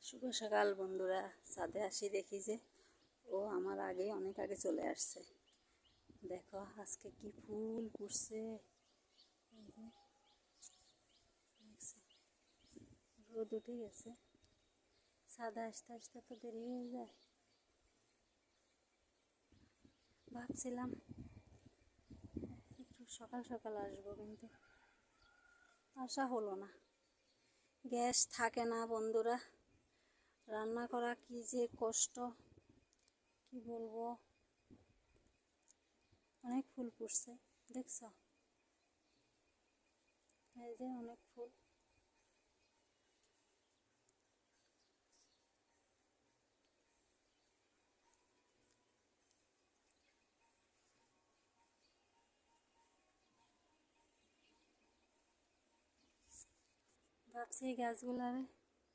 শুভ সকাল বন্ধুরা। ছাদে আসি দেখি যে ও আমার আগে অনেক আগে চলে আসছে। দেখো আজকে কি ফুল ফুটছে, রোদ উঠে গেছে। ছাদে আসতে আসতে তো দেরি হয়ে যায়। ভাবছিলাম একটু সকাল সকাল আসবো, কিন্তু আসা হলো না। গ্যাস থাকে না বন্ধুরা, রান্না করা কি যে কষ্ট, কি বলবো। অনেক ফুল ফুটছে, দেখছো? এই যে অনেক ফুল। ভাবছি এই গাছগুলারে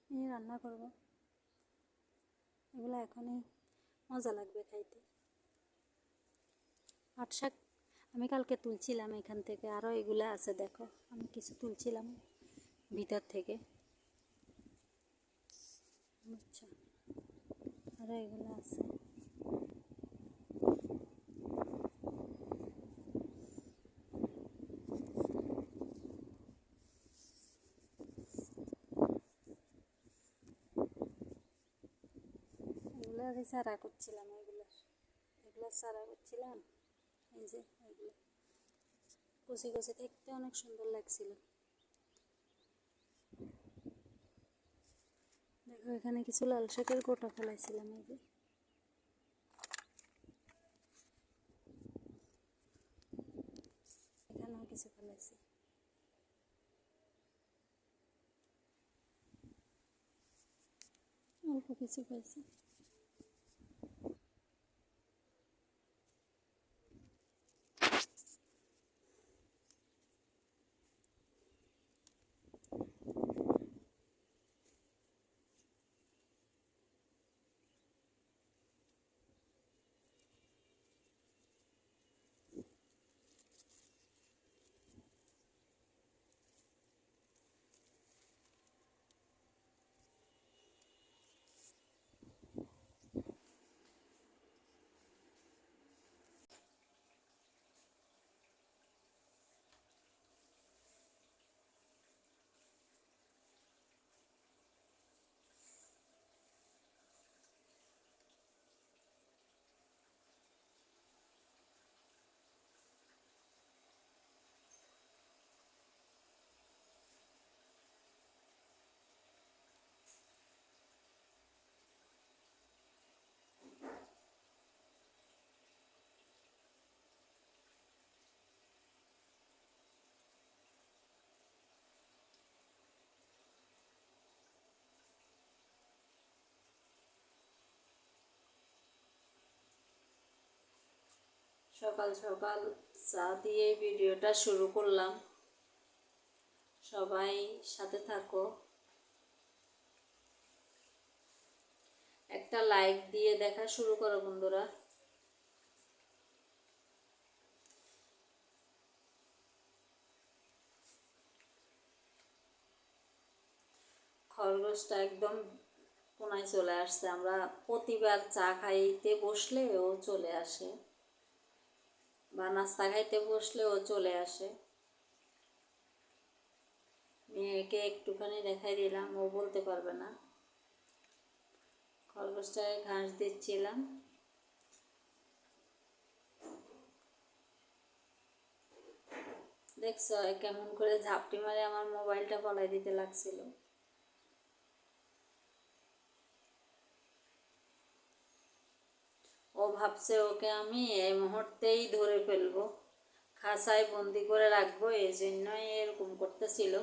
নিয়ে রান্না করব। এগুলো এখনই মজা লাগবে খাইতে। পাট শাক আমি কালকে তুলছিলাম এখান থেকে, আরও এগুলো আছে দেখো। আমি কিছু তুলছিলাম ভিতর থেকে, বুঝছো? আরও এগুলো আছে। এগুলো চারা করছিলাম, এগুলো চারা করছিলাম। এই যে এগুলো কচি কচি দেখতে অনেক সুন্দর লাগছিল। দেখো এখানে কিছু লাল শাকের গোটা ফেলাইছিলাম, এই যে এখানেও কিছু ফেলাইছি। অল্প কিছু পাইছি। সকাল সকাল চা দিয়ে ভিডিওটা শুরু করলাম। সবাই সাথে থাকো, একটা লাইক দিয়ে দেখা শুরু করো বন্ধুরা। খরগোশটা একদম কোনায় চলে আসছে। আমরা প্রতিবার চা খাইতে বসলে ও চলে আসে, বা নাস্তা খাইতে বসলে ও চলে আসে। মেয়েকে একটুখানি দেখাই দিলাম, ও বলতে পারবে না। খরগোশটাকে ঘাস দিচ্ছিলাম। দেখছো কেমন করে ঝাপটি মারে আমার মোবাইলটা পলাই দিতে লাগছিল। ও ভাবছে ওকে আমি এই মুহূর্তেই ধরে ফেলবো, খাঁচায় বন্দি করে রাখবো, এই জন্যই এরকম করতেছিল।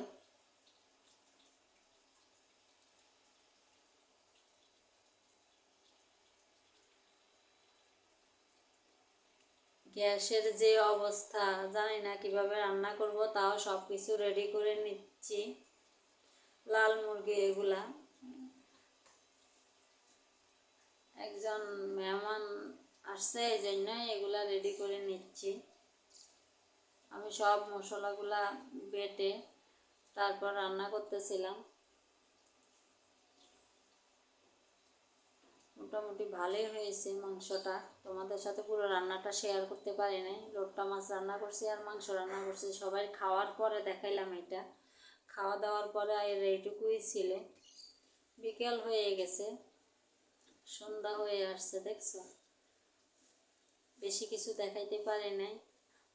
গ্যাসের যে অবস্থা, জানি না কিভাবে রান্না করব, তাও সব কিছু রেডি করে নিচ্ছি। লাল মুরগি এগুলা, একজন মেহমান আসছে এই জন্যই এগুলা রেডি করে নিচ্ছি। আমি সব মশলাগুলা বেটে তারপর রান্না করতেছিলাম। মোটামুটি ভালোই হয়েছে মাংসটা। তোমাদের সাথে পুরো রান্নাটা শেয়ার করতে পারি নাই। লোট্টা মাছ রান্না করছি আর মাংস রান্না করছি, সবাই খাওয়ার পরে দেখাইলাম এটা। খাওয়া দাওয়ার পরে আর এইটুকুই ছিল। বিকেল হয়ে গেছে, সন্ধ্যা হয়ে আসছে, দেখছো। বেশি কিছু দেখাইতে পারি নাই।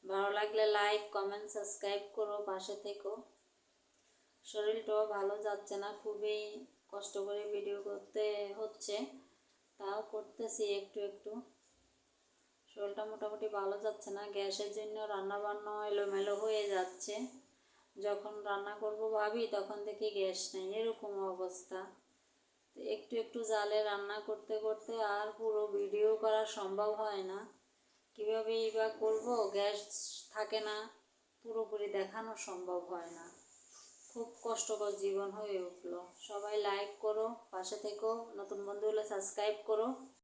ভালো লাগলে লাইক কমেন্ট সাবস্ক্রাইব করো, পাশে থেকো। শরীরটাও ভালো যাচ্ছে না, খুবই কষ্ট করে ভিডিও করতে হচ্ছে, তাও করতেছি একটু একটু। শরীরটা মোটামুটি ভালো যাচ্ছে না, গ্যাসের জন্য রান্না বান্না এলোমেলো হয়ে যাচ্ছে। যখন রান্না করব ভাবি তখন দেখি গ্যাস নেই, এরকম অবস্থা। তো একটু একটু জালে রান্না করতে করতে আর পুরো ভিডিও করা সম্ভব হয় না। কীভাবেই বা করবো, গ্যাস থাকে না, পুরোপুরি দেখানো সম্ভব হয় না। খুব কষ্টকর জীবন হয়ে উঠলো। সবাই লাইক করো, পাশে থেকো, নতুন বন্ধু হলে সাবস্ক্রাইব করো।